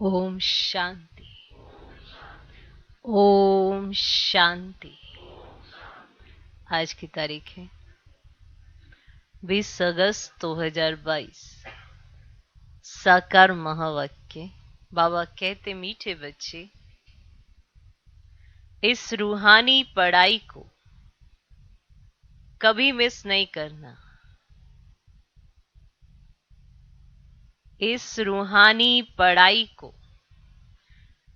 ओम शांति। ओम शांति। आज की तारीख है 20 अगस्त 2022। साकार महावाक्य। बाबा कहते, मीठे बच्चे, इस रूहानी पढ़ाई को कभी मिस नहीं करना। इस रूहानी पढ़ाई को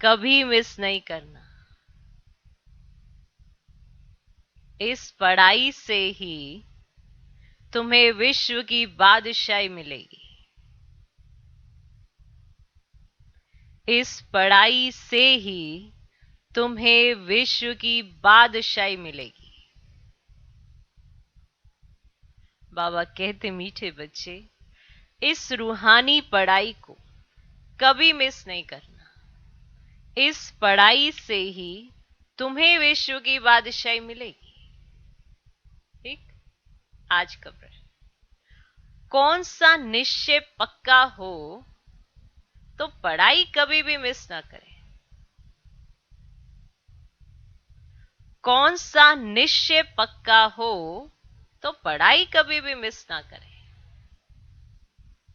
कभी मिस नहीं करना। इस पढ़ाई से ही तुम्हें विश्व की बादशाही मिलेगी। इस पढ़ाई से ही तुम्हें विश्व की बादशाही मिलेगी। बाबा कहते, मीठे बच्चे, इस रूहानी पढ़ाई को कभी मिस नहीं करना। इस पढ़ाई से ही तुम्हें विश्व की बादशाही मिलेगी। ठीक। आज का प्रश्न, कौन सा निश्चय पक्का हो तो पढ़ाई कभी भी मिस ना करें। कौन सा निश्चय पक्का हो तो पढ़ाई कभी भी मिस ना करें।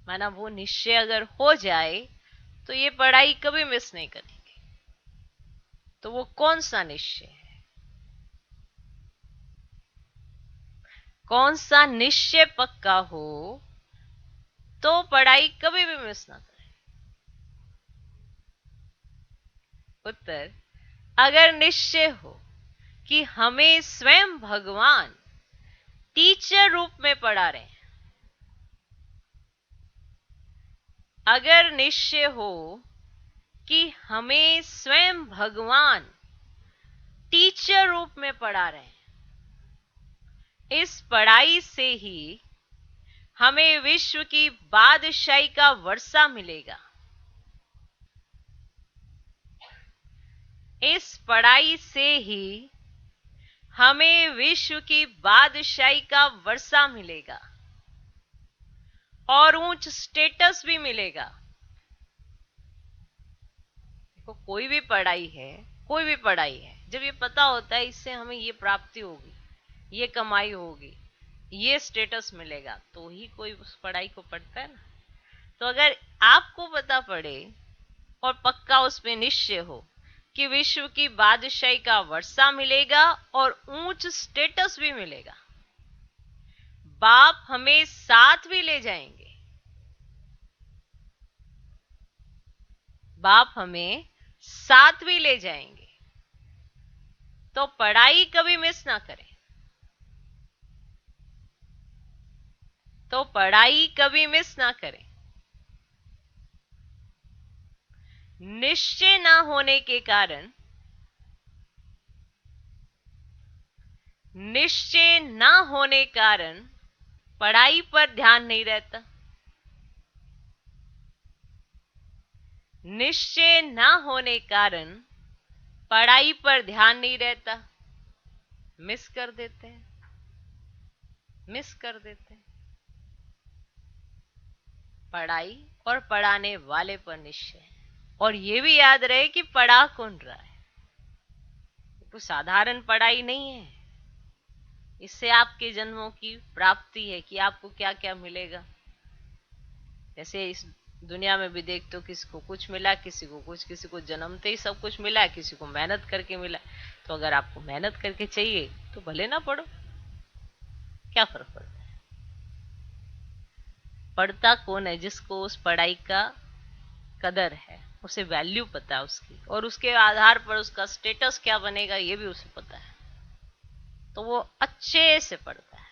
माना वो निश्चय अगर हो जाए तो ये पढ़ाई कभी मिस नहीं करेंगे। तो वो कौन सा निश्चय है? कौन सा निश्चय पक्का हो तो पढ़ाई कभी भी मिस ना करें। उत्तर, अगर निश्चय हो कि हमें स्वयं भगवान टीचर रूप में पढ़ा रहे हैं, अगर निश्चय हो कि हमें स्वयं भगवान टीचर रूप में पढ़ा रहे हैं, इस पढ़ाई से ही हमें विश्व की बादशाही का वर्षा मिलेगा। इस पढ़ाई से ही हमें विश्व की बादशाही का वर्षा मिलेगा और ऊंच स्टेटस भी मिलेगा। देखो, कोई भी पढ़ाई है, कोई भी पढ़ाई है, जब ये पता होता है इससे हमें ये प्राप्ति होगी, ये कमाई होगी, ये स्टेटस मिलेगा, तो ही कोई उस पढ़ाई को पढ़ता है ना। तो अगर आपको पता पड़े और पक्का उसमें निश्चय हो कि विश्व की बादशाही का वर्षा मिलेगा और ऊंच स्टेटस भी मिलेगा, बाप हमें साथ भी ले जाएंगे। बाप हमें साथ भी ले जाएंगे। तो पढ़ाई कभी मिस ना करें। तो पढ़ाई कभी मिस ना करें। निश्चय ना होने के कारण, निश्चय ना होने कारण पढ़ाई पर ध्यान नहीं रहता। निश्चय ना होने कारण पढ़ाई पर ध्यान नहीं रहता। मिस कर देते हैं, मिस कर देते हैं। पढ़ाई और पढ़ाने वाले पर निश्चय। और ये भी याद रहे कि पढ़ा कौन रहा है। तो साधारण पढ़ाई नहीं है। इससे आपके जन्मों की प्राप्ति है कि आपको क्या क्या मिलेगा। जैसे इस दुनिया में भी देखते हो, किसी को कुछ मिला, किसी को कुछ, किसी को जन्मते ही सब कुछ मिला, किसी को मेहनत करके मिला। तो अगर आपको मेहनत करके चाहिए तो भले ना पढ़ो, क्या फर्क पड़ता है। पढ़ता कौन है? जिसको उस पढ़ाई का कदर है, उसे वैल्यू पता है उसकी, और उसके आधार पर उसका स्टेटस क्या बनेगा ये भी उसे पता है। तो वो अच्छे से पढ़ता है।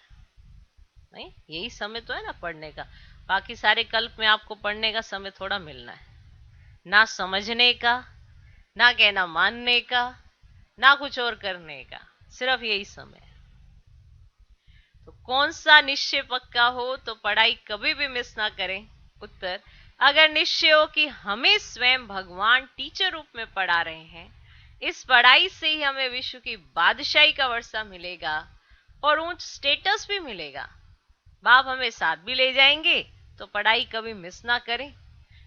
नहीं, यही समय तो है ना पढ़ने का। बाकी सारे कल्प में आपको पढ़ने का समय थोड़ा मिलना है, ना समझने का, ना कहना मानने का, ना कुछ और करने का, सिर्फ यही समय है। तो कौन सा निश्चय पक्का हो तो पढ़ाई कभी भी मिस ना करें। उत्तर, अगर निश्चय हो कि हमें स्वयं भगवान टीचर रूप में पढ़ा रहे हैं, इस पढ़ाई से ही हमें विश्व की बादशाही का वर्षा मिलेगा और ऊंच स्टेटस भी मिलेगा। बाप हमें साथ भी ले जाएंगे। तो पढ़ाई कभी मिस ना करें।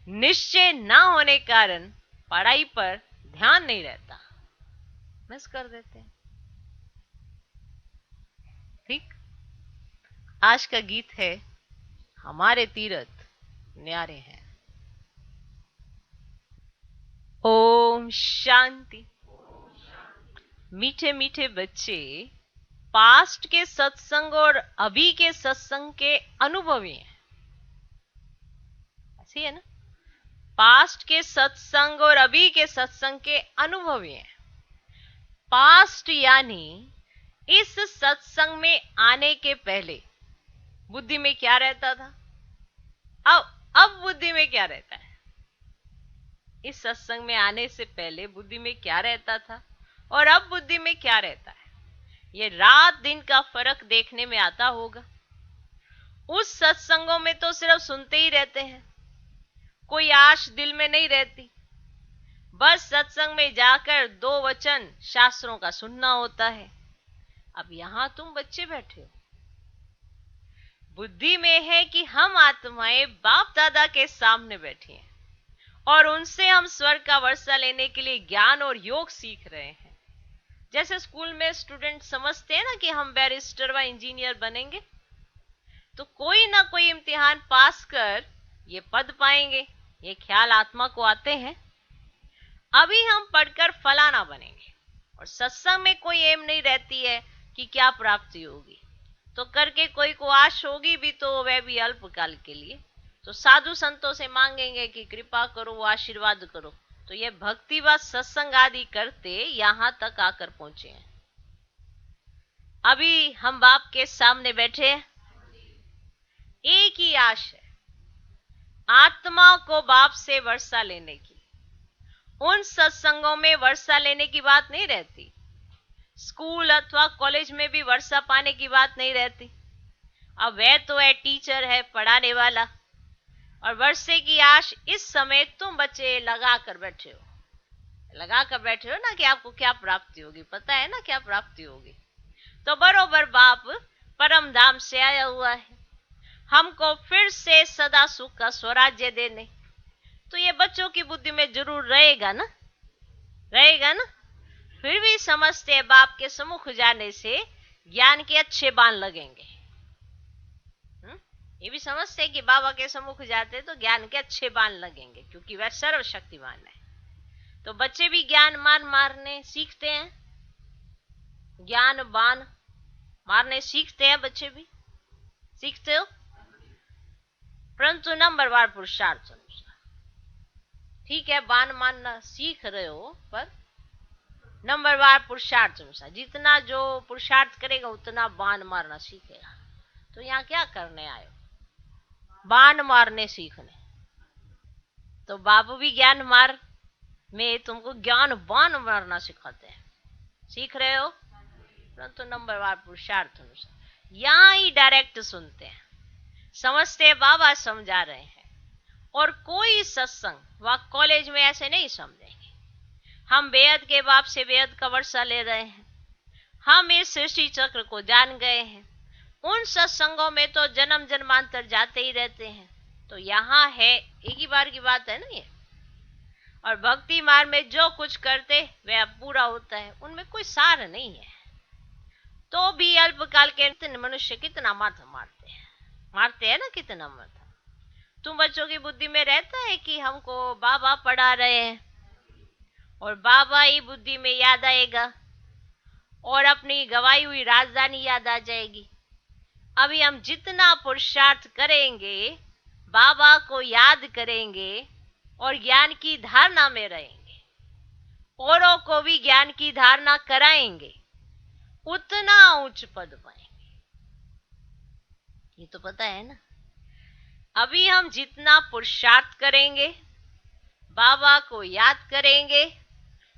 निश्चय ना होने कारण पढ़ाई पर ध्यान नहीं रहता, मिस कर देते हैं। ठीक। आज का गीत है हमारे तीरथ न्यारे हैं। ओम शांति। मीठे मीठे बच्चे पास्ट के सत्संग और अभी के सत्संग के अनुभवी हैं, ऐसी है ना। पास्ट के सत्संग और अभी के सत्संग के अनुभवी हैं। पास्ट यानी इस सत्संग में आने के पहले बुद्धि में क्या रहता था, अब बुद्धि में क्या रहता है। इस सत्संग में आने से पहले बुद्धि में क्या रहता था और अब बुद्धि में क्या रहता है, ये रात दिन का फर्क देखने में आता होगा। उस सत्संगों में तो सिर्फ सुनते ही रहते हैं, कोई आश दिल में नहीं रहती। बस सत्संग में जाकर 2 वचन शास्त्रों का सुनना होता है। अब यहां तुम बच्चे बैठे हो, बुद्धि में है कि हम आत्माएं बाप दादा के सामने बैठी हैं और उनसे हम स्वर्ग का वर्षा लेने के लिए ज्ञान और योग सीख रहे हैं। जैसे स्कूल में स्टूडेंट समझते हैं ना कि हम बैरिस्टर व इंजीनियर बनेंगे, तो कोई ना कोई इम्तिहान पास कर ये पद पाएंगे, ये ख्याल आत्मा को आते हैं। अभी हम पढ़कर फलाना बनेंगे और सत्संग में कोई एम नहीं रहती है कि क्या प्राप्ति होगी, तो करके कोई को आश होगी भी तो वह भी अल्पकाल के लिए। तो साधु संतों से मांगेंगे कि कृपा करो, आशीर्वाद करो। तो ये भक्ति व सत्संग आदि करते यहां तक आकर पहुंचे हैं। अभी हम बाप के सामने बैठे हैं, एक ही आश है, आत्मा को बाप से वर्षा लेने की। उन सत्संगों में वर्षा लेने की बात नहीं रहती, स्कूल अथवा कॉलेज में भी वर्षा पाने की बात नहीं रहती। अब वह तो है टीचर है, पढ़ाने वाला, और वर्षे की आश इस समय तुम बच्चे लगा कर बैठे हो ना कि आपको क्या प्राप्ति होगी, पता है ना क्या प्राप्ति होगी। तो बरोबर बाप परम धाम से आया हुआ है हमको फिर से सदा सुख का स्वराज्य देने। तो ये बच्चों की बुद्धि में जरूर रहेगा ना। फिर भी समझते हैं बाप के सम्मुख जाने से ज्ञान के अच्छे बाण लगेंगे। ये भी समझते हैं कि बाबा के सम्मुख जाते तो ज्ञान के अच्छे बाण लगेंगे, क्योंकि वह सर्वशक्तिमान है। तो बच्चे भी ज्ञान मारने सीखते हैं, ज्ञान बाण मारने सीखते हैं, बच्चे भी सीखते हो, परंतु नंबरवार पुरुषार्थ अनुसार। ठीक है, बाण मारना सीख रहे हो, पर नंबरवार पुरुषार्थ अनुसार। जितना जो पुरुषार्थ करेगा उतना बाण मारना सीखेगा। तो यहाँ क्या करने आए हो? बाण मारने सीखने। तो बाबू भी ज्ञान मार में तुमको ज्ञान बाण मारना सिखाते हैं, सीख रहे हो, परंतु नंबरवार पुरुषार्थ अनुसार। यहां ही डायरेक्ट सुनते हैं, समझते हैं बाबा समझा रहे हैं। और कोई सत्संग व कॉलेज में ऐसे नहीं समझेंगे। हम बेहद के बाप से बेहद का वर्षा ले रहे हैं, हम इस सृष्टि चक्र को जान गए हैं। उन सत्संगों में तो जन्म जन्मांतर जाते ही रहते हैं। तो यहाँ है एक ही बार की बात है ना ये। और भक्ति मार्ग में जो कुछ करते वह पूरा होता है, उनमें कोई सार नहीं है। तो भी अल्पकाल के मनुष्य कितना माथा मारते हैं ना, कितना माथा। तुम बच्चों की बुद्धि में रहता है कि हमको बाबा पढ़ा रहे हैं और बाबा ही बुद्धि में याद आएगा और अपनी गवाई हुई राजधानी याद आ जाएगी। अभी हम जितना पुरुषार्थ करेंगे, बाबा को याद करेंगे और ज्ञान की धारणा में रहेंगे, औरों को भी ज्ञान की धारणा कराएंगे, उतना उच्च पद पाएंगे। ये तो पता है ना। अभी हम जितना पुरुषार्थ करेंगे, बाबा को याद करेंगे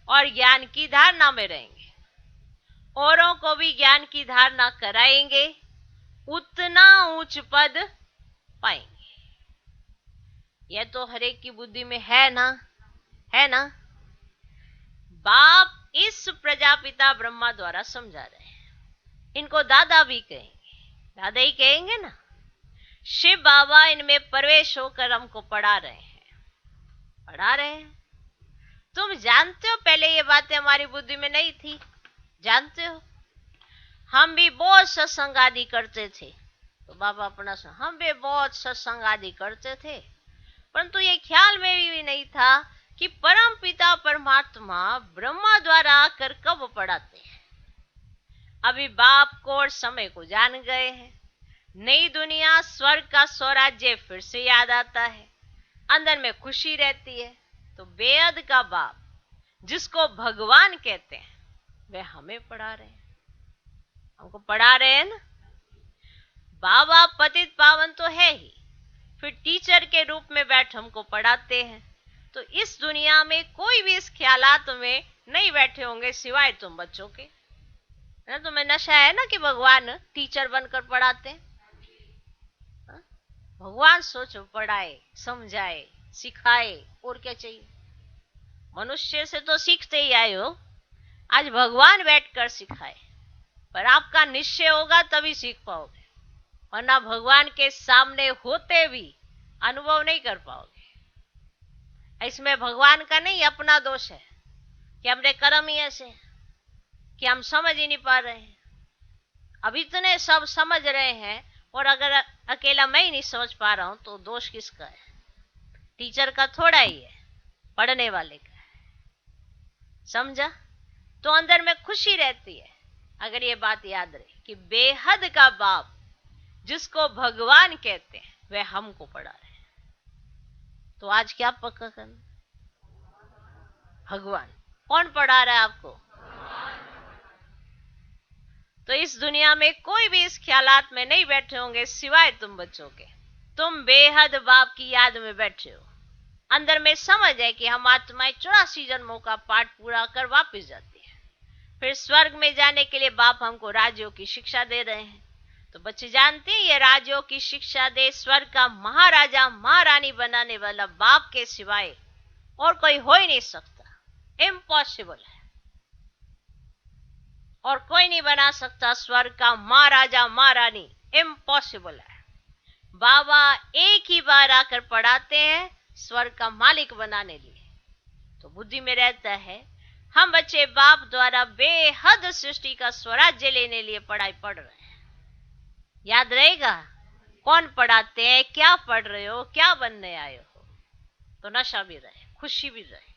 और ज्ञान की धारणा में रहेंगे, औरों को भी ज्ञान की धारणा कराएंगे, उतना उच्च पद पाएंगे। यह तो हर एक की बुद्धि में है ना, है ना। बाप इस प्रजापिता ब्रह्मा द्वारा समझा रहे हैं। इनको दादा भी कहेंगे, दादा ही कहेंगे ना। शिव बाबा इनमें प्रवेश होकर हमको पढ़ा रहे हैं। पढ़ा रहे हैं। तुम जानते हो पहले ये बातें हमारी बुद्धि में नहीं थी, जानते हो? हम भी बहुत सत्संग आदि करते थे, तो बाबा अपना हम भी बहुत सत्संग आदि करते थे, परंतु ये ख्याल में भी नहीं था कि परम पिता परमात्मा ब्रह्मा द्वारा आकर कब पढ़ाते हैं। अभी बाप को और समय को जान गए हैं। नई दुनिया स्वर्ग का स्वराज्य फिर से याद आता है, अंदर में खुशी रहती है। तो बेअद का बाप जिसको भगवान कहते हैं वह हमें पढ़ा रहे हैं, हमको पढ़ा रहे हैं ना। बाबा पतित पावन तो है ही, फिर टीचर के रूप में बैठ हमको पढ़ाते हैं। तो इस दुनिया में कोई भी इस ख्यालात में नहीं बैठे होंगे सिवाय तुम बच्चों के। ना तुम्हें नशा है ना कि भगवान टीचर बनकर पढ़ाते हैं। भगवान सोचो पढ़ाए, समझाए, सिखाए, और क्या चाहिए? मनुष्य से तो सीखते ही आए हो, आज भगवान बैठकर सिखाए। पर आपका निश्चय होगा तभी सीख पाओगे, वरना भगवान के सामने होते भी अनुभव नहीं कर पाओगे। इसमें भगवान का नहीं, अपना दोष है कि हमने कर्म ही ऐसे कि हम समझ ही नहीं पा रहे हैं। अब इतने सब समझ रहे हैं और अगर अकेला मैं ही नहीं समझ पा रहा हूं तो दोष किसका है? टीचर का थोड़ा ही है, पढ़ने वाले का है। समझा? तो अंदर में खुशी रहती है अगर ये बात याद रहे कि बेहद का बाप जिसको भगवान कहते हैं वह हमको पढ़ा रहे हैं। तो आज क्या पक्का करना? भगवान। कौन पढ़ा रहा है आपको? तो इस दुनिया में कोई भी इस ख्यालात में नहीं बैठे होंगे सिवाय तुम बच्चों के। तुम बेहद बाप की याद में बैठे हो। अंदर में समझ है कि हम आत्माएं 84 जन्मों का पाठ पूरा कर वापस जाती है, फिर स्वर्ग में जाने के लिए बाप हमको राजयोग की शिक्षा दे रहे हैं। तो बच्चे जानते हैं ये राजयोग की शिक्षा दे स्वर्ग का महाराजा महारानी बनाने वाला बाप के सिवाय और कोई हो ही नहीं सकता, इम्पॉसिबल है। और कोई नहीं बना सकता स्वर्ग का महाराजा महारानी, इम्पॉसिबल है। बाबा एक ही बार आकर पढ़ाते हैं स्वर्ग का मालिक बनाने लिए। तो बुद्धि में रहता है हम बच्चे बाप द्वारा बेहद सृष्टि का स्वराज्य लेने लिए पढ़ाई पढ़ रहे हैं। याद रहेगा कौन पढ़ाते हैं, क्या पढ़ रहे हो, क्या बनने आए हो। तो नशा भी रहे, खुशी भी रहे।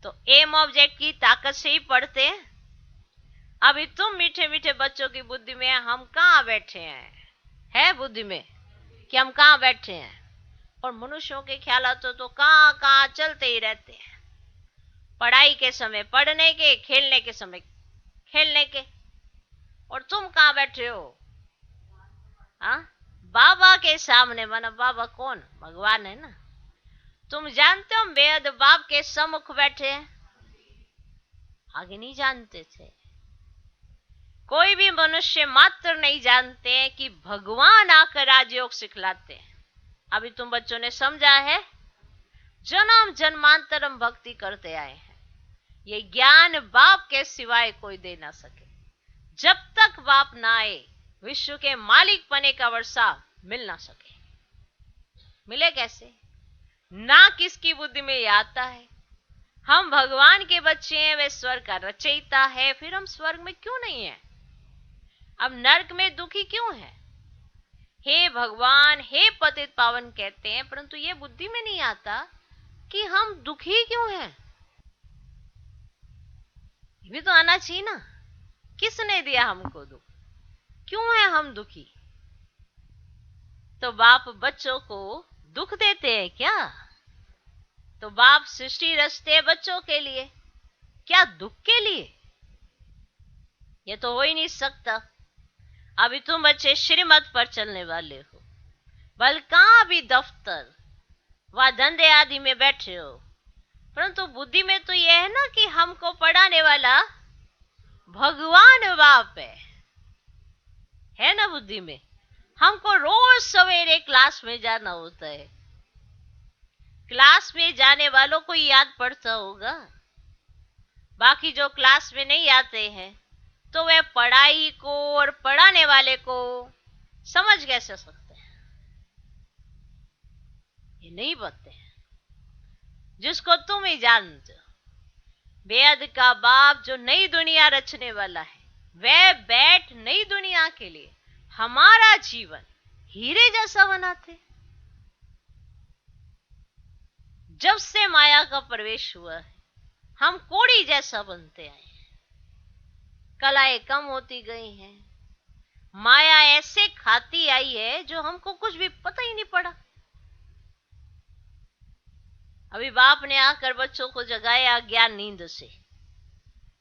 तो एम ऑब्जेक्ट की ताकत से ही पढ़ते हैं। अभी तुम मीठे मीठे बच्चों की बुद्धि में हम कहाँ बैठे हैं? है बुद्धि में कि हम कहाँ बैठे हैं? और मनुष्यों के ख्यालात तो कहाँ कहाँ चलते ही रहते हैं। पढ़ाई के समय पढ़ने के, खेलने के समय खेलने के। और तुम कहाँ बैठे हो? हाँ, बाबा के सामने। माना बाबा कौन? भगवान है ना। तुम जानते हो बेहद बाप के सम्मुख बैठे हैं। आगे नहीं जानते थे। कोई भी मनुष्य मात्र नहीं जानते हैं कि भगवान आकर राजयोग सिखलाते हैं। अभी तुम बच्चों ने समझा है, जन्म जन्मांतर हम भक्ति करते आए हैं। ये ज्ञान बाप के सिवाय कोई दे ना सके। जब तक बाप ना आए विश्व के मालिक पने का वर्षा मिल ना सके। मिले कैसे? ना किसकी बुद्धि में ये आता है हम भगवान के बच्चे हैं, वे स्वर्ग का रचयिता है, फिर हम स्वर्ग में क्यों नहीं है? अब नरक में दुखी क्यों है? हे भगवान, हे पतित पावन कहते हैं, परंतु ये बुद्धि में नहीं आता कि हम दुखी क्यों हैं। ये भी तो आना चाहिए ना। किसने दिया हमको दुख? क्यों है हम दुखी? तो बाप बच्चों को दुख देते हैं क्या? तो बाप सृष्टि रचते बच्चों के लिए, क्या दुख के लिए? ये तो हो ही नहीं सकता। अभी तुम बच्चे श्रीमत पर चलने वाले हो, बल कहां भी दफ्तर व धंधे आदि में बैठे हो, परंतु बुद्धि में तो यह है ना कि हमको पढ़ाने वाला भगवान बाप है ना। बुद्धि में हमको रोज सवेरे क्लास में जाना होता है। क्लास में जाने वालों को याद पड़ता होगा, बाकी जो क्लास में नहीं आते हैं तो वे पढ़ाई को और पढ़ाने वाले को समझ कैसे सकते हैं? ये नहीं पाते हैं। जिसको तुम ही जानते हो। बेहद का बाप जो नई दुनिया रचने वाला है, वह बैठ नई दुनिया के लिए हमारा जीवन हीरे जैसा बनाते। जब से माया का प्रवेश हुआ है, हम कोड़ी जैसा बनते आए हैं। कलाएं कम होती गई हैं। माया ऐसे खाती आई है जो हमको कुछ भी पता ही नहीं पड़ा। अभी बाप ने आकर बच्चों को जगाया अज्ञान नींद से,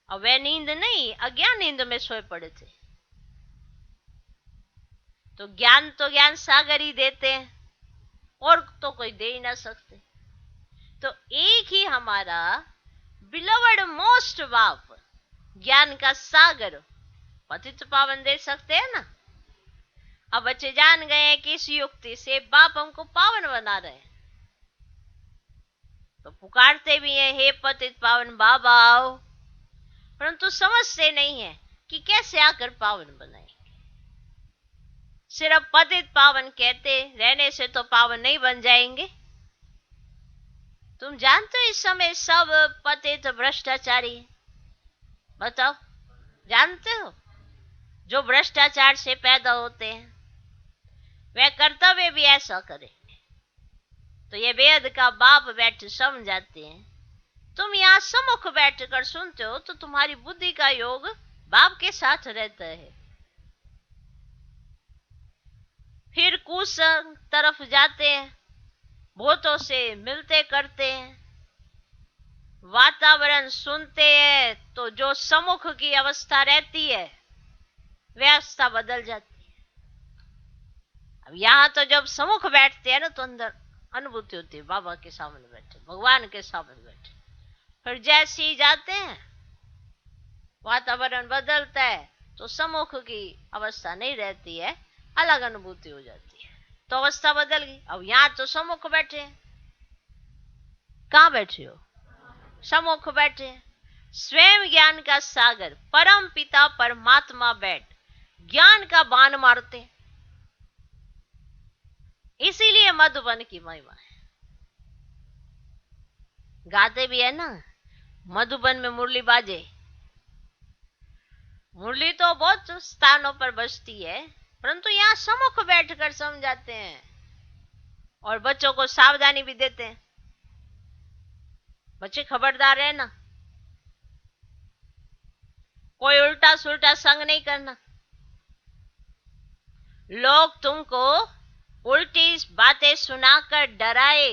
और वह नींद नहीं, अज्ञान नींद में सोए पड़े थे। तो ज्ञान सागर ही देते हैं, और तो कोई दे ही ना सकते। तो एक ही हमारा बिलवड मोस्ट बाप, ज्ञान का सागर, पतित पावन दे सकते हैं ना। अब बच्चे जान गए हैं कि इस युक्ति से बाप हमको पावन बना रहे हैं, तो पुकारते भी हैं, हे पतित पावन बाबा आओ। परंतु समझते नहीं है कि कैसे आकर पावन बनाएंगे। सिर्फ पतित पावन कहते रहने से तो पावन नहीं बन जाएंगे। तुम जानते हो इस समय सब पतित भ्रष्टाचारी है। बताओ, जानते हो? जो भ्रष्टाचार से पैदा होते हैं वह कर्तव्य भी ऐसा करे। तो ये वेद का बाप बैठ समझाते हैं। तुम यहाँ सम्मुख बैठ कर सुनते हो तो तुम्हारी बुद्धि का योग बाप के साथ रहता है। फिर कुसंग तरफ जाते हैं, भूतों से मिलते करते हैं, वातावरण सुनते हैं, तो जो सम्मुख की अवस्था रहती है व्यवस्था बदल जाती है। अब यहाँ तो जब सम्मुख बैठते हैं ना, तो अंदर अनुभूति होती है बाबा के सामने बैठे, भगवान के सामने बैठे। फिर जैसे ही जाते हैं वातावरण बदलता है, तो सम्मुख की अवस्था नहीं रहती है, अलग अनुभूति हो जाती है। तो अवस्था बदल गई। अब यहाँ तो सम्मुख बैठे हैं। कहाँ बैठे हो? सम्मुख बैठे हैं। स्वयं ज्ञान का सागर परम पिता परमात्मा बैठ ज्ञान का बाण मारते हैं। इसीलिए मधुबन की महिमा है। गाते भी है ना, मधुबन में मुरली बाजे। मुरली तो बहुत स्थानों पर बजती है, परंतु यहाँ सम्मुख बैठकर समझाते हैं और बच्चों को सावधानी भी देते हैं। बच्चे खबरदार है ना, कोई उल्टा सुल्टा संग नहीं करना। लोग तुमको उल्टी बातें सुनाकर डराए,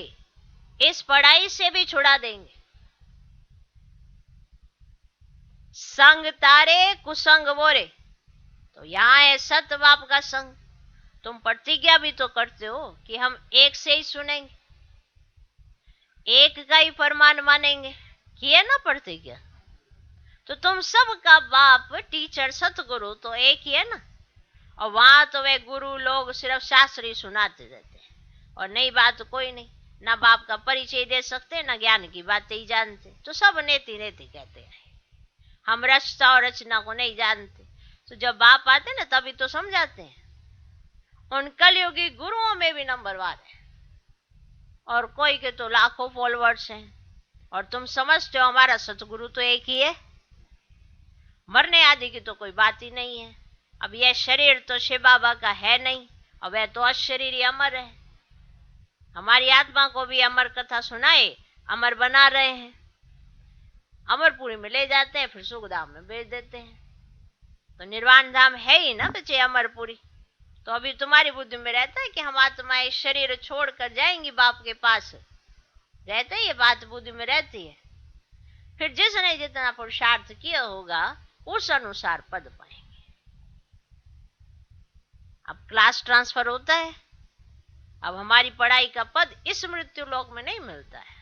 इस पढ़ाई से भी छुड़ा देंगे। संग तारे कुसंग बोरे, तो यहाँ है सत्य बाप का संग। तुम प्रतिज्ञा भी तो करते हो कि हम एक से ही सुनेंगे, एक का ही फरमान मानेंगे, किए ना प्रतिज्ञा। तो तुम सबका बाप टीचर सतगुरु तो एक ही है ना। और वहां तो वे गुरु लोग सिर्फ शास्त्र ही सुनाते रहते हैं और नई बात कोई नहीं, ना बाप का परिचय दे सकते, ना ज्ञान की बातें ही जानते। तो सब नेति नेति कहते हैं, हम रचना और रचना को नहीं जानते। तो जब बाप आते ना तभी तो समझाते हैं। उन कलयुगी गुरुओं में भी नंबरवार है, और कोई के तो लाखों फॉलोअर्स हैं। और तुम समझते हो हमारा सतगुरु तो एक ही है, मरने आदि की तो कोई बात ही नहीं है। अब यह शरीर तो शिव बाबा का है नहीं, और वह तो अशरीरी अमर है। हमारी आत्मा को भी अमर कथा सुनाए अमर बना रहे हैं। अमरपुरी में ले जाते हैं, फिर सुखधाम में भेज देते हैं। तो निर्वाण धाम है ही ना बच्चे अमरपुरी। तो अभी तुम्हारी बुद्धि में रहता है कि हम आत्माएं शरीर छोड़कर जाएंगी बाप के पास, रहता है, ये बात बुद्धि में रहती है। फिर जिसने जितना पुरुषार्थ किया होगा उस अनुसार पद पाएंगे। अब क्लास ट्रांसफर होता है। अब हमारी पढ़ाई का पद इस मृत्यु लोक में नहीं मिलता है।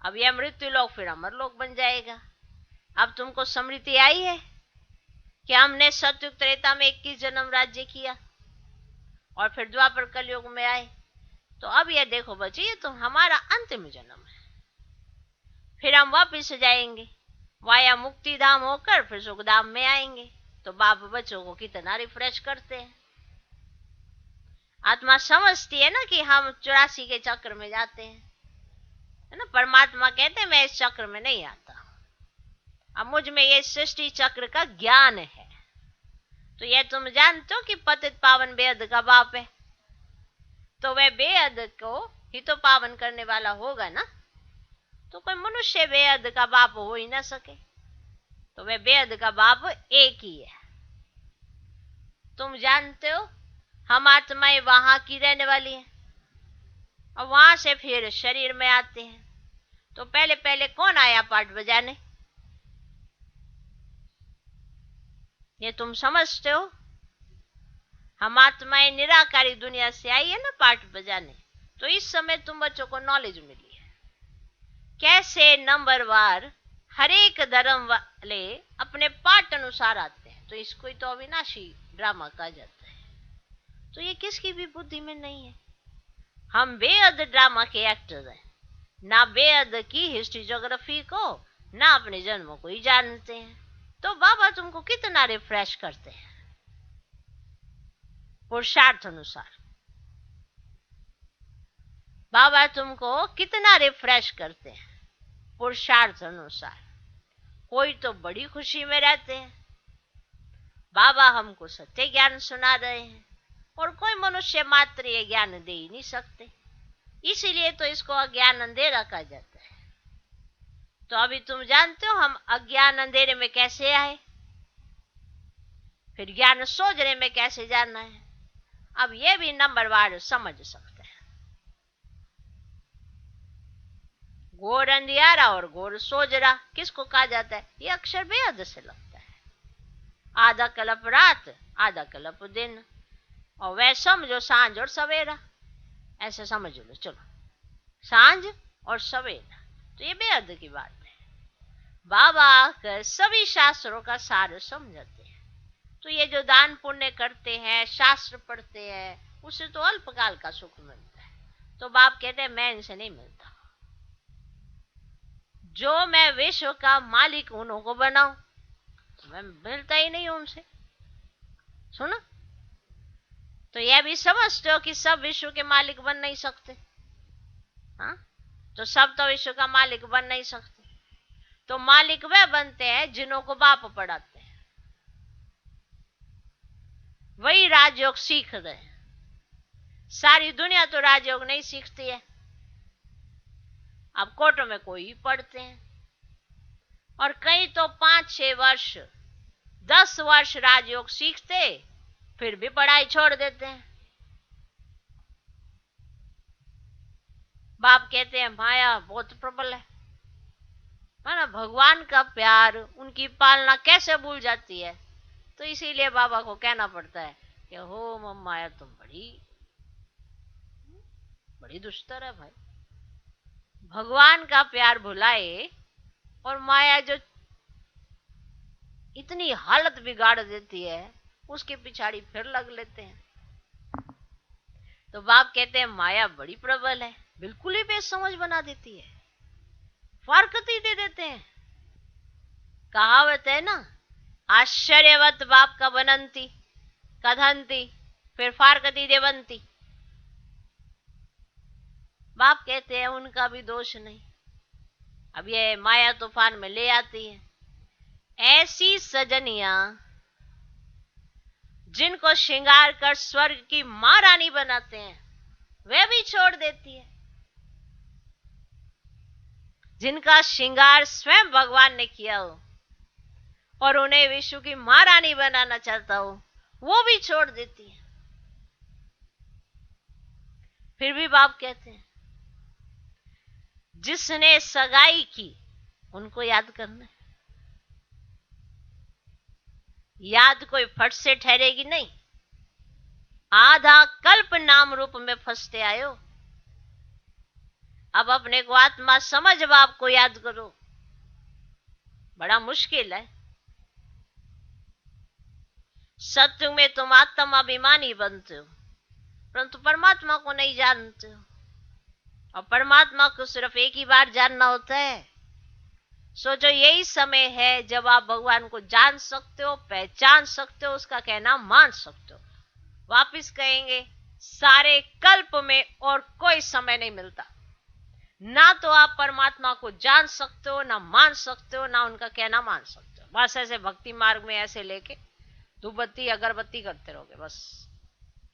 अब यह मृत्यु लोक फिर अमर लोक बन जाएगा। अब तुमको स्मृति आई है कि हमने सतयुग त्रेता में 21 जन्म राज्य किया और फिर द्वापर कलयुग में आए। तो अब यह देखो बच्चे, ये तो हमारा अंतिम जन्म है। फिर हम वापिस जाएंगे वाया मुक्ति धाम होकर, फिर सुखधाम में आएंगे। तो बाप बच्चों को कितना रिफ्रेश करते हैं। आत्मा समझती है ना कि हम 84 के चक्र में जाते हैं। है ना। परमात्मा कहते हैं मैं इस चक्र में नहीं आता, अब मुझ में ये सृष्टि चक्र का ज्ञान है। तो ये तुम जानते हो कि पतित पावन बेअद का बाप है, तो वह बेअद को ही तो पावन करने वाला होगा ना। तो कोई मनुष्य बेअद का बाप हो ही ना सके, तो वह बेअद का बाप एक ही है। तुम जानते हो हम आत्माएं वहां की रहने वाली हैं और वहां से फिर शरीर में आते हैं। तो पहले पहले कौन आया पाठ बजाने, ये तुम समझते हो। हम आत्माएं निराकारी दुनिया से आई है ना पाठ बजाने। तो इस समय तुम बच्चों को नॉलेज मिली है कैसे नंबरवार हर एक धर्म वाले अपने पाठ अनुसार आते हैं। तो इसको ही तो अविनाशी ड्रामा कहा जाता है। तो ये किसकी भी बुद्धि में नहीं है। हम बेअद ड्रामा के एक्टर हैं, ना बेअद की हिस्ट्री ज्योग्राफी को ना अपने जन्मों को ही जानते हैं। तो बाबा तुमको कितना रिफ्रेश करते हैं पुरुषार्थ अनुसार। बाबा तुमको कितना रिफ्रेश करते हैं पुरुषार्थ अनुसार। कोई तो बड़ी खुशी में रहते हैं, बाबा हमको सत्य ज्ञान सुना रहे हैं, और कोई मनुष्य मात्र ये ज्ञान दे ही नहीं सकते। इसीलिए तो इसको अज्ञान अंधेरा कहा जाता है। तो अभी तुम जानते हो हम अज्ञान अंधेरे में कैसे आए, फिर ज्ञान सोजने में कैसे जाना है। अब ये भी नंबरवार समझ सकते हैं। घोर अंधियारा और घोर सोजरा किसको कहा जाता है, ये अक्षर बेहद से लगता है। आधा कल्प रात आधा कल्प दिन, और वह समझो सांझ और सवेरा, ऐसे समझ लो। चलो सांझ और सवेरा, तो ये बेहद की बात है। बाबा आकर सभी शास्त्रों का सार समझाते हैं। तो ये जो दान पुण्य करते हैं, शास्त्र पढ़ते हैं, उससे तो अल्पकाल का सुख मिलता है। तो बाप कहते हैं मैं इनसे नहीं मिलता, जो मैं विश्व का मालिक उन्हों को बनाऊं, मैं मिलता ही नहीं हूं उनसे। सुनो, तो यह भी समझते हो कि सब विश्व के मालिक बन नहीं सकते। हाँ, तो सब तो विश्व का मालिक बन नहीं सकते। तो मालिक वह बनते हैं जिन्हों को बाप पढ़ाते हैं, वही राजयोग सीख रहे हैं। सारी दुनिया तो राजयोग नहीं सीखती है। अब कोर्टों में कोई ही पढ़ते हैं, और कई तो 5-6 वर्ष 10 वर्ष राजयोग सीखते फिर भी पढ़ाई छोड़ देते हैं। बाप कहते हैं माया बहुत प्रबल है ना, भगवान का प्यार उनकी पालना कैसे भूल जाती है। तो इसीलिए बाबा को कहना पड़ता है कि हो माया तुम बड़ी दुष्टर है भाई। भगवान का प्यार भुलाए और माया जो इतनी हालत बिगाड़ देती है, उसके पिछाड़ी फिर लग लेते हैं। तो बाप कहते हैं माया बड़ी प्रबल है, बिल्कुल ही बेसमझ बना देती है, फारकती दे देते हैं। कहावत है ना, आश्चर्यवत बाप का बनंती कथंती फिर फारकती देवंती। बाप कहते हैं उनका भी दोष नहीं। अब ये माया तूफान में ले आती है ऐसी सजनिया जिनको श्रृंगार कर स्वर्ग की महारानी बनाते हैं, वे भी छोड़ देती है। जिनका श्रृंगार स्वयं भगवान ने किया हो और उन्हें विश्व की महारानी बनाना चाहता हो, वो भी छोड़ देती है। फिर भी बाप कहते हैं जिसने सगाई की उनको याद करना है। याद कोई फट से ठहरेगी नहीं। आधा कल्प नाम रूप में फंसते आयो, अब अपने को आत्मा समझ बाप को याद करो, बड़ा मुश्किल है। सत्युग में तुम आत्मा अभिमानी बनते हो, परंतु परमात्मा को नहीं जानते हो, और परमात्मा को सिर्फ एक ही बार जानना होता है। सोचो यही समय है जब आप भगवान को जान सकते हो, पहचान सकते हो, उसका कहना मान सकते हो। वापिस कहेंगे सारे कल्प में और कोई समय नहीं मिलता ना तो आप परमात्मा को जान सकते हो, ना मान सकते हो, ना उनका कहना मान सकते हो। बस ऐसे भक्ति मार्ग में ऐसे लेके धूप बत्ती अगरबत्ती करते रहोगे, बस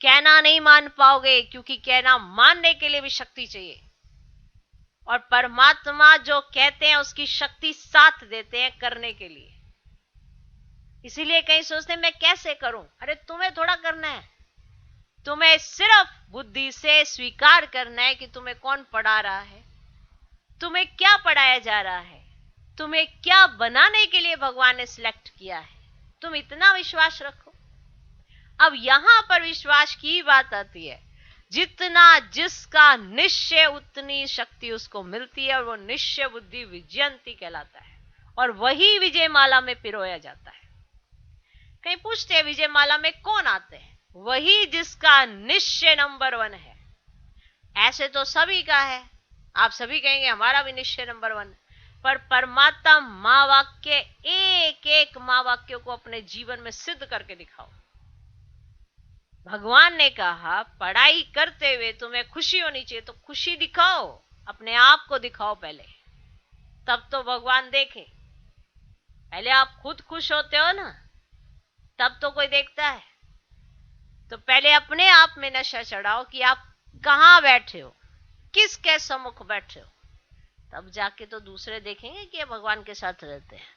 कहना नहीं मान पाओगे, क्योंकि कहना मानने के लिए भी शक्ति चाहिए, और परमात्मा जो कहते हैं उसकी शक्ति साथ देते हैं करने के लिए। इसीलिए कहीं सोचते हैं मैं कैसे करूं, अरे तुम्हें थोड़ा करना है, तुम्हें सिर्फ बुद्धि से स्वीकार करना है कि तुम्हें कौन पढ़ा रहा है, तुम्हें क्या पढ़ाया जा रहा है, तुम्हें क्या बनाने के लिए भगवान ने सिलेक्ट किया है, तुम इतना विश्वास रखो। अब यहां पर विश्वास की बात आती है, जितना जिसका निश्चय उतनी शक्ति उसको मिलती है, और वो निश्चय बुद्धि विजयंती कहलाता है, और वही विजय माला में पिरोया जाता है। कहीं पूछते हैं विजय माला में कौन आते हैं, वही जिसका निश्चय नंबर 1 है। ऐसे तो सभी का है, आप सभी कहेंगे हमारा भी निश्चय नंबर 1, पर परमात्मा मां वाक्य एक एक मां वाक्यों को अपने जीवन में सिद्ध करके दिखाओ। भगवान ने कहा पढ़ाई करते हुए तुम्हें खुशी होनी चाहिए, तो खुशी दिखाओ, अपने आप को दिखाओ पहले, तब तो भगवान देखे। पहले आप खुद खुश होते हो ना, तब तो कोई देखता है। तो पहले अपने आप में नशा चढ़ाओ कि आप कहां बैठे हो, किसके सम्मुख बैठे हो, तब जाके तो दूसरे देखेंगे कि भगवान के साथ रहते हैं।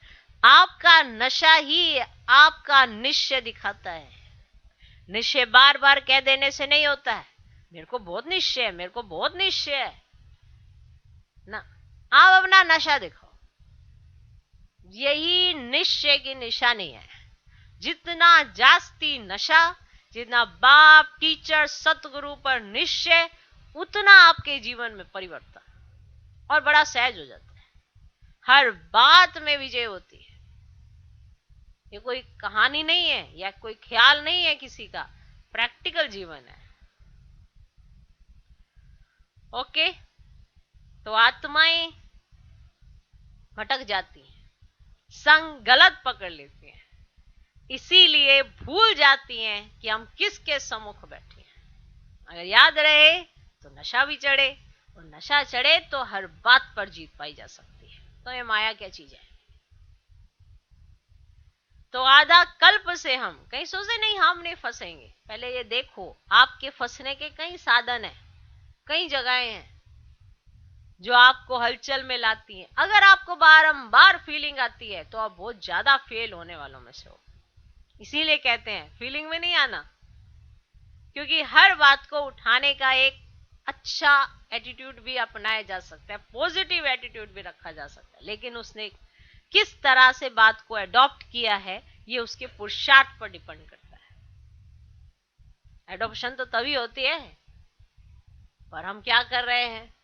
आपका नशा ही आपका निश्चय दिखाता है। निश्चय बार बार कह देने से नहीं होता है, मेरे को बहुत निश्चय है, मेरे को बहुत निश्चय है ना, आप अपना नशा दिखाओ, यही निश्चय की निशानी है। जितना जास्ती नशा, जितना बाप टीचर सतगुरु पर निश्चय, उतना आपके जीवन में परिवर्तन और बड़ा सहज हो जाता है, हर बात में विजय होती है। ये कोई कहानी नहीं है या कोई ख्याल नहीं है किसी का, प्रैक्टिकल जीवन है। ओके, तो आत्माएं भटक जाती हैं, संग गलत पकड़ लेती हैं, इसीलिए भूल जाती हैं कि हम किसके सम्मुख बैठे हैं। अगर याद रहे तो नशा भी चढ़े, और नशा चढ़े तो हर बात पर जीत पाई जा सकती है। तो ये माया क्या चीज है। तो आधा कल्प से हम कहीं सोचे नहीं हम नहीं फंसेंगे, पहले ये देखो आपके फंसने के कई साधन हैं, कई जगहें हैं जो आपको हलचल में लाती हैं। अगर आपको बारंबार फीलिंग आती है तो आप बहुत ज्यादा फेल होने वालों में से हो। इसीलिए कहते हैं फीलिंग में नहीं आना, क्योंकि हर बात को उठाने का एक अच्छा एटीट्यूड भी अपनाया जा सकता है, पॉजिटिव एटीट्यूड भी रखा जा सकता है, लेकिन उसने किस तरह से बात को अडॉप्ट किया है ये उसके पुरुषार्थ पर डिपेंड करता है। एडॉप्शन तो तभी होती है, पर हम क्या कर रहे हैं,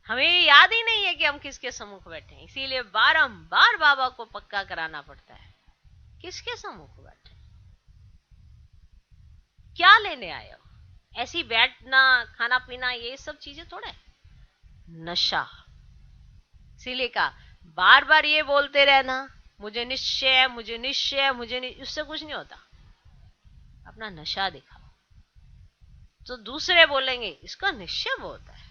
हमें याद ही नहीं है कि हम किसके सम्मुख बैठे हैं। इसीलिए बारंबार बाबा को पक्का कराना पड़ता है, किसके सम्मुख बैठे, क्या लेने आए हो। ऐसी बैठना खाना पीना ये सब चीजें थोड़ा है, नशा। इसीलिए कहा बार बार ये बोलते रहना मुझे निश्चय है, मुझे निश्चय है, उससे कुछ नहीं होता। अपना नशा दिखाओ तो दूसरे बोलेंगे इसका निश्चय वो होता है।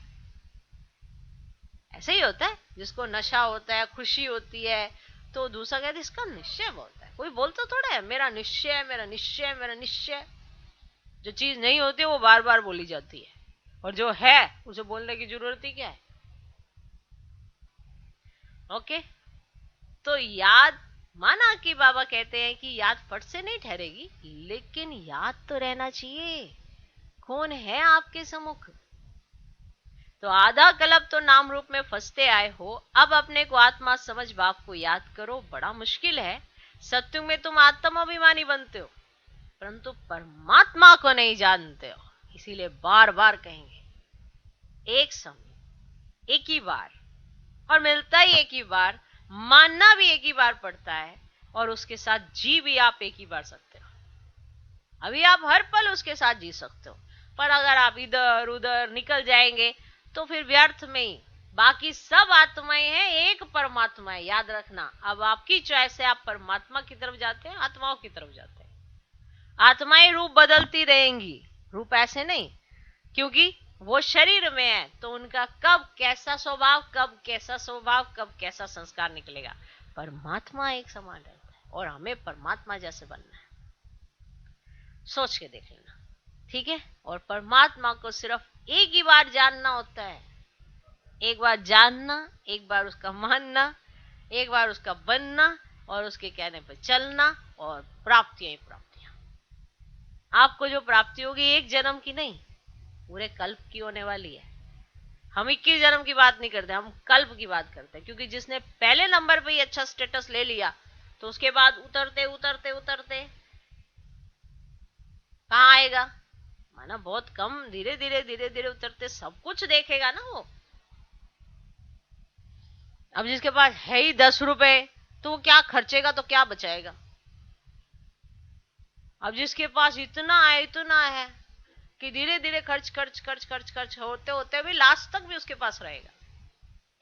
ऐसे ही होता है, जिसको नशा होता है, खुशी होती है, तो दूसरा कहते इसका निश्चय वो होता है। कोई बोलता थोड़ा है मेरा निश्चय है, मेरा निश्चय है, मेरा निश्चय। जो चीज नहीं होती वो बार बार बोली जाती है, और जो है उसे बोलने की जरूरत ही क्या है। ओके, तो याद माना कि बाबा कहते हैं कि याद फट से नहीं ठहरेगी, लेकिन याद तो रहना चाहिए कौन है आपके सम्मुख। तो आधा कल्प तो नाम रूप में फंसते आए हो, अब अपने को आत्मा समझ बाप को याद करो। बड़ा मुश्किल है, सत्युग में तुम आत्माभिमानी बनते हो परंतु परमात्मा को नहीं जानते हो। इसीलिए बार बार कहेंगे एक समय एक ही बार, और मिलता ही एक ही बार, मानना भी एक ही बार पड़ता है, और उसके साथ जी भी आप एक ही बार सकते हो। अभी आप हर पल उसके साथ जी सकते हो, पर अगर आप इधर उधर निकल जाएंगे तो फिर व्यर्थ में ही। बाकी सब आत्माएं हैं, एक परमात्मा है, याद रखना। अब आपकी चॉइस है, आप परमात्मा की तरफ जाते हैं, आत्माओं की तरफ जाते हैं। आत्माएं रूप बदलती रहेंगी, रूप ऐसे नहीं, क्योंकि वो शरीर में है तो उनका कब कैसा स्वभाव, कब कैसा स्वभाव, कब कैसा संस्कार निकलेगा। परमात्मा एक समान रहता है और हमें परमात्मा जैसे बनना है। सोच के देख लेना, ठीक है। और परमात्मा को सिर्फ एक ही बार जानना होता है, एक बार जानना, एक बार उसका मानना, एक बार उसका बनना और उसके कहने पर चलना, और प्राप्तियां ही प्राप्तियां। आपको जो प्राप्ति होगी एक जन्म की नहीं, पूरे कल्प की होने वाली है। हम 21 जन्म की बात नहीं करते, हम कल्प की बात करते हैं। क्योंकि जिसने पहले नंबर पे ही अच्छा स्टेटस ले लिया तो उसके बाद उतरते उतरते उतरते कहाँ आएगा, माना बहुत कम, धीरे धीरे धीरे धीरे उतरते सब कुछ देखेगा ना वो। अब जिसके पास है ही 10 रुपए तो वो क्या खर्चेगा तो क्या बचाएगा। अब जिसके पास इतना है कि धीरे धीरे खर्च खर्च खर्च खर्च खर्च होते होते भी लास्ट तक भी उसके पास रहेगा,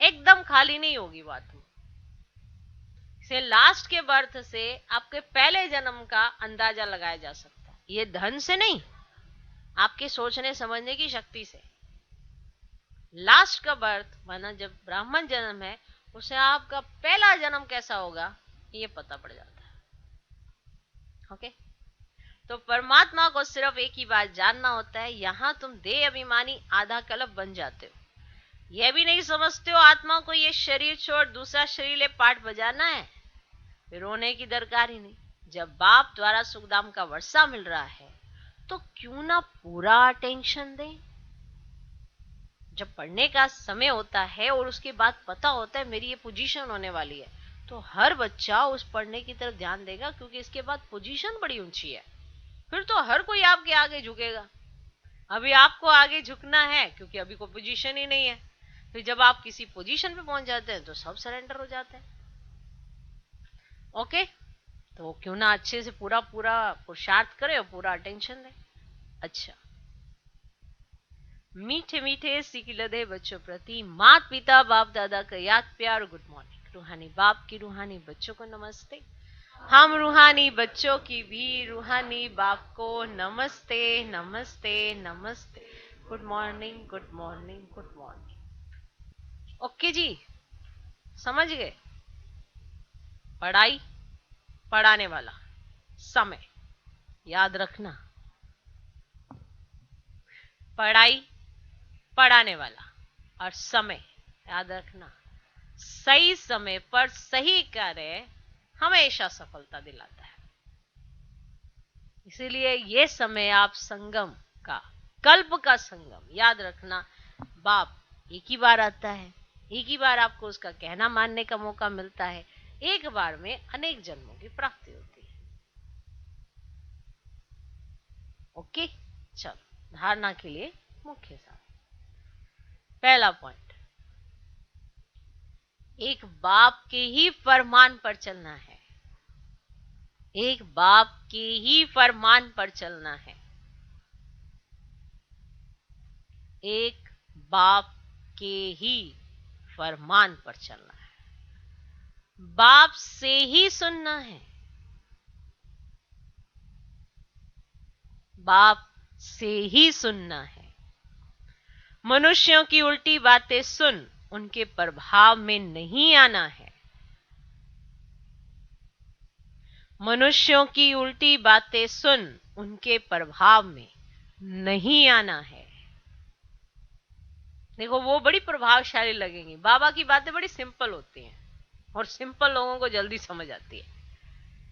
एकदम खाली नहीं होगी बात। से लास्ट के बर्थ से आपके पहले जन्म का अंदाजा लगाया जा सकता है, ये धन से नहीं, आपके सोचने समझने की शक्ति से। लास्ट का बर्थ माना जब ब्राह्मण जन्म है, उसे आपका पहला जन्म कैसा होगा ये पता पड़ जाता है। ओके, तो परमात्मा को सिर्फ एक ही बात जानना होता है। यहां तुम देह अभिमानी आधा कल्प बन जाते हो, यह भी नहीं समझते हो आत्मा को ये शरीर छोड़ दूसरा शरीर ले पाठ बजाना है, फिर रोने की दरकार ही नहीं। जब बाप द्वारा सुखधाम का वर्षा मिल रहा है तो क्यों ना पूरा अटेंशन दें। जब पढ़ने का समय होता है और उसके बाद पता होता है मेरी ये पोजीशन होने वाली है, तो हर बच्चा उस पढ़ने की तरफ ध्यान देगा, क्योंकि इसके बाद पोजीशन बड़ी ऊंची है। फिर तो हर कोई आपके आगे झुकेगा। अभी आपको आगे झुकना है क्योंकि अभी कोई पोजीशन ही नहीं है। फिर जब आप किसी पोजीशन पे पहुंच जाते हैं तो सब सरेंडर हो जाते हैं। ओके, तो क्यों ना अच्छे से पूरा पूरा पुरुषार्थ करे और पूरा अटेंशन दे। अच्छा, मीठे मीठे सिकिलदे बच्चों प्रति माता पिता बाप दादा का याद प्यार गुड मॉर्निंग। रूहानी बाप की रूहानी बच्चों को नमस्ते। हम रूहानी बच्चों की भी रूहानी बाप को नमस्ते नमस्ते नमस्ते। Good morning good morning good morning. Okay जी, समझ गए। पढ़ाई पढ़ाने वाला, समय याद रखना। पढ़ाई पढ़ाने वाला और समय याद रखना। सही समय पर सही कार्य हमेशा सफलता दिलाता है। इसीलिए ये समय आप संगम का, कल्प का संगम याद रखना। बाप एक ही बार आता है, एक ही बार आपको उसका कहना मानने का मौका मिलता है। एक बार में अनेक जन्मों की प्राप्ति होती है। ओके, चलो धारणा के लिए मुख्य सार। पहला पॉइंट, एक बाप के ही फरमान पर चलना है। एक बाप के ही फरमान पर चलना है। एक बाप के ही फरमान पर चलना है। बाप से ही सुनना है। बाप से ही सुनना है। मनुष्यों की उल्टी बातें सुन उनके प्रभाव में नहीं आना है। मनुष्यों की उल्टी बातें सुन उनके प्रभाव में नहीं आना है। देखो, वो बड़ी प्रभावशाली लगेंगी। बाबा की बातें बड़ी सिंपल होती हैं और सिंपल लोगों को जल्दी समझ आती है,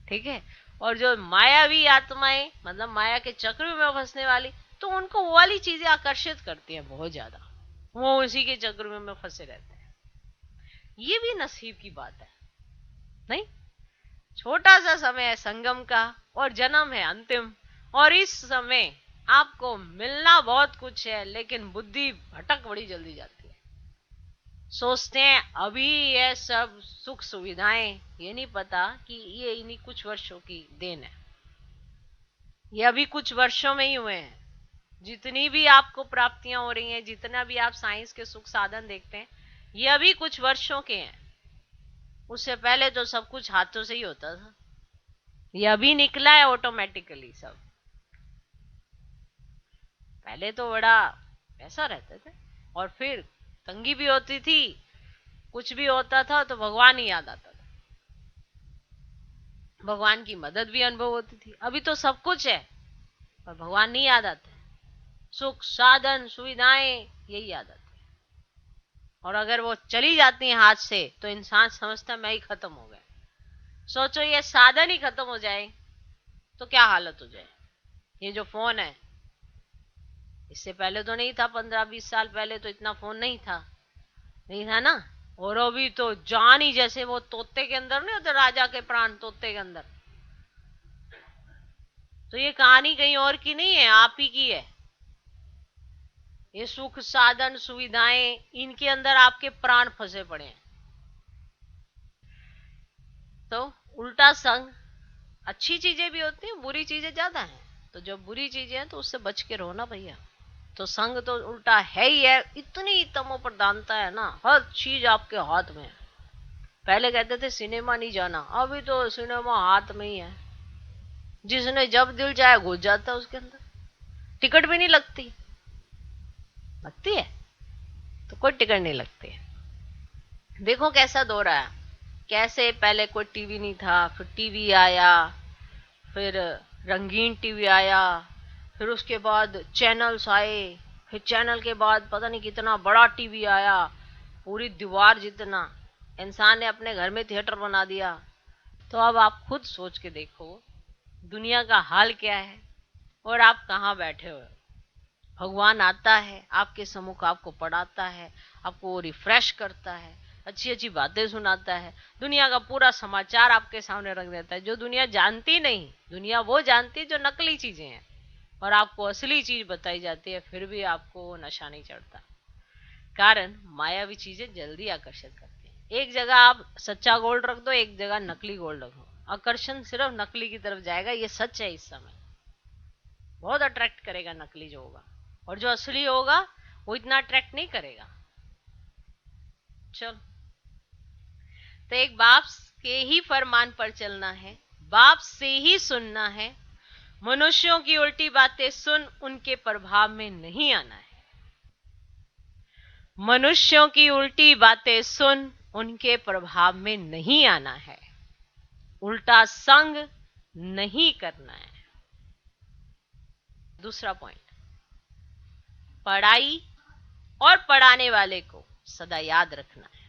ठीक है। और जो मायावी आत्माएं, मतलब माया के चक्र में फंसने वाली, तो उनको वो वाली चीजें आकर्षित करती हैं बहुत ज्यादा, वो उसी के चक्र में फंसे रहते हैं। ये भी नसीब की बात है, नहीं। छोटा सा समय है संगम का और जन्म है अंतिम, और इस समय आपको मिलना बहुत कुछ है, लेकिन बुद्धि भटक बड़ी जल्दी जाती है। सोचते हैं अभी ये सब सुख सुविधाएं, ये नहीं पता कि ये इन्हीं कुछ वर्षों की देन है। ये अभी कुछ वर्षों में ही हुए हैं। जितनी भी आपको प्राप्तियां हो रही हैं, जितना भी आप साइंस के सुख साधन देखते हैं, ये अभी कुछ वर्षों के हैं। उससे पहले तो सब कुछ हाथों से ही होता था। ये अभी निकला है ऑटोमेटिकली सब। पहले तो बड़ा ऐसा रहते थे। और फिर तंगी भी होती थी, कुछ भी होता था तो भगवान ही याद आता था, भगवान की मदद भी अनुभव होती थी। अभी तो सब कुछ है पर भगवान नहीं याद आते, सुख साधन सुविधाएं यही याद आती है। और अगर वो चली जाती हैं हाथ से तो इंसान समझता मैं ही खत्म हो गया। सोचो ये साधन ही खत्म हो जाए तो क्या हालत हो जाए। ये जो फोन है, इससे पहले तो नहीं था, 15-20 साल पहले तो इतना फोन नहीं था, नहीं था ना। और अभी तो जान ही, जैसे वो तोते के अंदर नहीं होते, राजा के प्राण तोते के अंदर। तो ये कहानी कहीं और की नहीं है, आप ही की है। ये सुख साधन सुविधाएं, इनके अंदर आपके प्राण फंसे पड़े हैं। तो उल्टा संग, अच्छी चीजें भी होती हैं, बुरी चीजें ज्यादा हैं। तो जब बुरी चीजें हैं तो उससे बच के रहो ना भैया। तो संग तो उल्टा है ही है, इतनी तमो प्रधानता है ना, हर चीज आपके हाथ में है। पहले कहते थे सिनेमा नहीं जाना, अभी तो सिनेमा हाथ में ही है। जिसने जब दिल चाहे घुस जाता है उसके अंदर, टिकट भी नहीं लगती। लगती है तो कोई टिकट नहीं लगती है। देखो कैसा दौर आया, कैसे पहले कोई टीवी नहीं था, फिर टीवी आया, फिर रंगीन टीवी आया, फिर उसके बाद चैनल्स आए, फिर चैनल के बाद पता नहीं कितना बड़ा टीवी आया, पूरी दीवार जितना। इंसान ने अपने घर में थिएटर बना दिया। तो अब आप खुद सोच के देखो दुनिया का हाल क्या है और आप कहाँ बैठे हो। भगवान आता है आपके सम्मुख, आपको पढ़ाता है, आपको रिफ्रेश करता है, अच्छी अच्छी बातें सुनाता है, दुनिया का पूरा समाचार आपके सामने रख देता है। जो दुनिया जानती नहीं, दुनिया वो जानती जो नकली चीजें हैं, और आपको असली चीज बताई जाती है, फिर भी आपको वो नशा नहीं चढ़ता। कारण मायावी चीजें जल्दी आकर्षित करती है। एक जगह आप सच्चा गोल्ड रख दो, एक जगह नकली गोल्ड रखो, आकर्षण सिर्फ नकली की तरफ जाएगा। ये सच है। इस समय बहुत अट्रैक्ट करेगा नकली जो होगा, और जो असली होगा वो इतना अट्रैक्ट नहीं करेगा। चल, तो एक बाप के ही फरमान पर चलना है, बाप से ही सुनना है, मनुष्यों की उल्टी बातें सुन उनके प्रभाव में नहीं आना है। मनुष्यों की उल्टी बातें सुन उनके प्रभाव में नहीं आना है। उल्टा संग नहीं करना है। दूसरा पॉइंट, पढ़ाई और पढ़ाने वाले को सदा याद रखना है।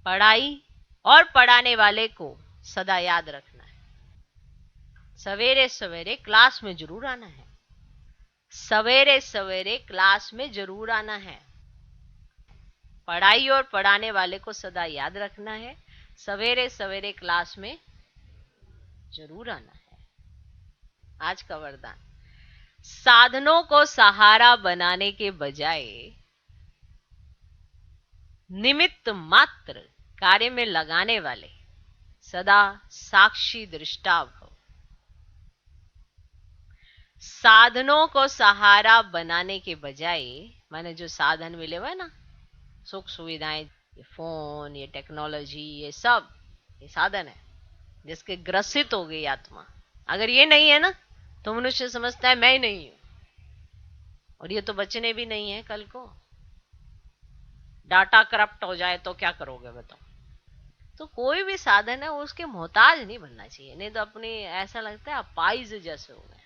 पढ़ाई और पढ़ाने वाले को सदा याद रखना है। सवेरे सवेरे क्लास में जरूर आना है। सवेरे सवेरे क्लास में जरूर आना है। पढ़ाई और पढ़ाने वाले को सदा याद रखना है। सवेरे सवेरे क्लास में जरूर आना है। आज का वरदान, साधनों को सहारा बनाने के बजाय निमित्त मात्र कार्य में लगाने वाले सदा साक्षी दृष्टा भव। साधनों को सहारा बनाने के बजाय, माने जो साधन मिले हुए ना, सुख सुविधाएं, ये फोन, ये टेक्नोलॉजी, ये सब ये साधन है जिसके ग्रसित हो गई आत्मा। अगर ये नहीं है ना तो मनुष्य समझता है मैं ही नहीं हूं, और ये तो बचने भी नहीं है। कल को डाटा करप्ट हो जाए तो क्या करोगे बताओ। तो कोई भी साधन है उसके मोहताज नहीं बनना चाहिए, नहीं तो अपनी ऐसा लगता है अपाइज जैसे हो गए।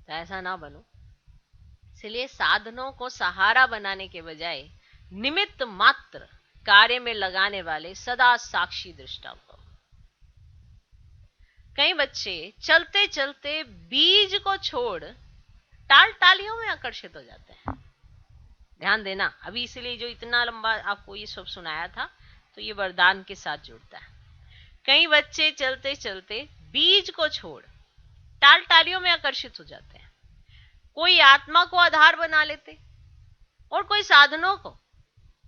तो ऐसा ना बनो। इसलिए साधनों को सहारा बनाने के बजाय निमित्त मात्र कार्य में लगाने वाले सदा साक्षी दृष्टा भव। कई बच्चे चलते चलते बीज को छोड़ टाल टालियों में आकर्षित हो जाते हैं। ध्यान देना, अभी इसलिए जो इतना लंबा आपको ये सब सुनाया था तो ये वरदान के साथ जुड़ता है। कई बच्चे चलते चलते बीज को छोड़ टाल टालियों में आकर्षित हो जाते हैं। कोई आत्मा को आधार बना लेते और कोई साधनों को,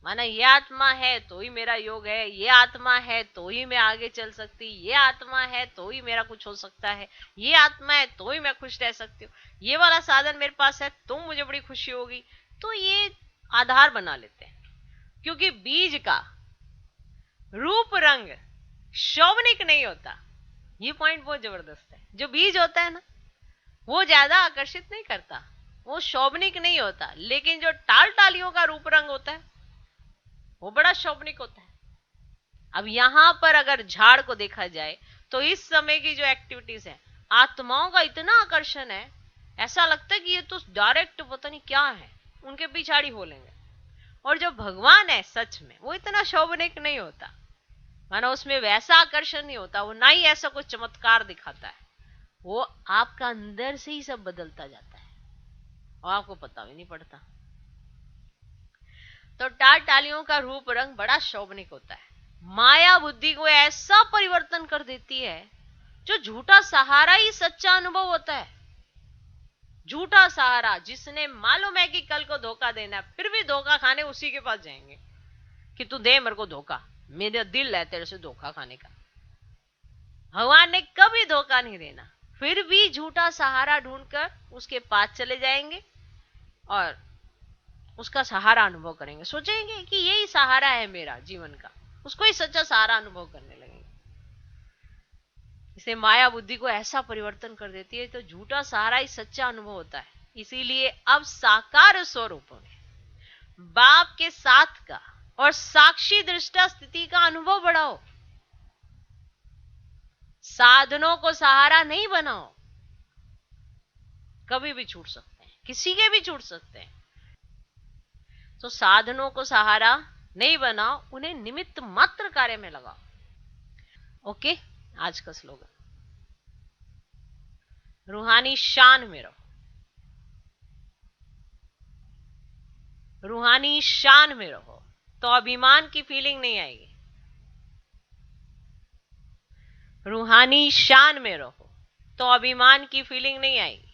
माना ये आत्मा है तो ही मेरा योग है, ये आत्मा है तो ही मैं आगे चल सकती, ये आत्मा है तो ही मेरा कुछ हो सकता है, ये आत्मा है तो ही मैं खुश रह सकती हूँ, ये वाला साधन मेरे पास है तो मुझे बड़ी खुशी होगी। तो ये आधार बना लेते हैं, क्योंकि बीज का रूप रंग शोभनिक नहीं होता। ये पॉइंट बहुत जबरदस्त है। जो बीज होता है ना वो ज्यादा आकर्षित नहीं करता, वो शोभनिक नहीं होता, लेकिन जो टाल टालियों का रूप रंग होता है वो बड़ा शोभनिक होता है। अब यहां पर अगर झाड़ को देखा जाए तो इस समय की जो एक्टिविटीज है, आत्माओं का इतना आकर्षण है, ऐसा लगता है कि ये तो डायरेक्ट पता नहीं क्या है, उनके पिछाड़ी बोलेंगे। और जो भगवान है सच में वो इतना शोभनिक नहीं होता, माना उसमें वैसा आकर्षण नहीं होता, वो ना ही ऐसा कोई चमत्कार दिखाता है, वो आपका अंदर से ही सब बदलता जाता है और आपको पता भी नहीं पड़ता। तो टाल टालियों का रूप रंग बड़ा शोभनिक होता है। माया बुद्धि को ऐसा परिवर्तन कर देती है, जो झूठा सहारा ही सच्चा अनुभव होता है। झूठा सहारा जिसने मालूम है कि कल को धोखा देना है, फिर भी धोखा खाने उसी के पास जाएंगे कि तू दे मेरे को धोखा, मेरा दिल है तेरे से धोखा खाने का। भगवान ने कभी धोखा नहीं देना, फिर भी झूठा सहारा ढूंढकर उसके पास चले जाएंगे और उसका सहारा अनुभव करेंगे, सोचेंगे कि यही सहारा है मेरा जीवन का, उसको ही सच्चा सहारा अनुभव करने लगेंगे। इसे माया बुद्धि को ऐसा परिवर्तन कर देती है, तो झूठा सहारा ही सच्चा अनुभव होता है। इसीलिए अब साकार स्वरूप में बाप के साथ का और साक्षी दृष्टा स्थिति का अनुभव बढ़ाओ। साधनों को सहारा नहीं बनाओ, कभी भी छूट सकते हैं, किसी के भी छूट सकते हैं। तो साधनों को सहारा नहीं बनाओ, उन्हें निमित्त मात्र कार्य में लगाओ। ओके, आज का स्लोगन, रूहानी शान में रहो, रूहानी शान में रहो तो अभिमान की फीलिंग नहीं आएगी। रूहानी शान में रहो तो अभिमान की फीलिंग नहीं आएगी।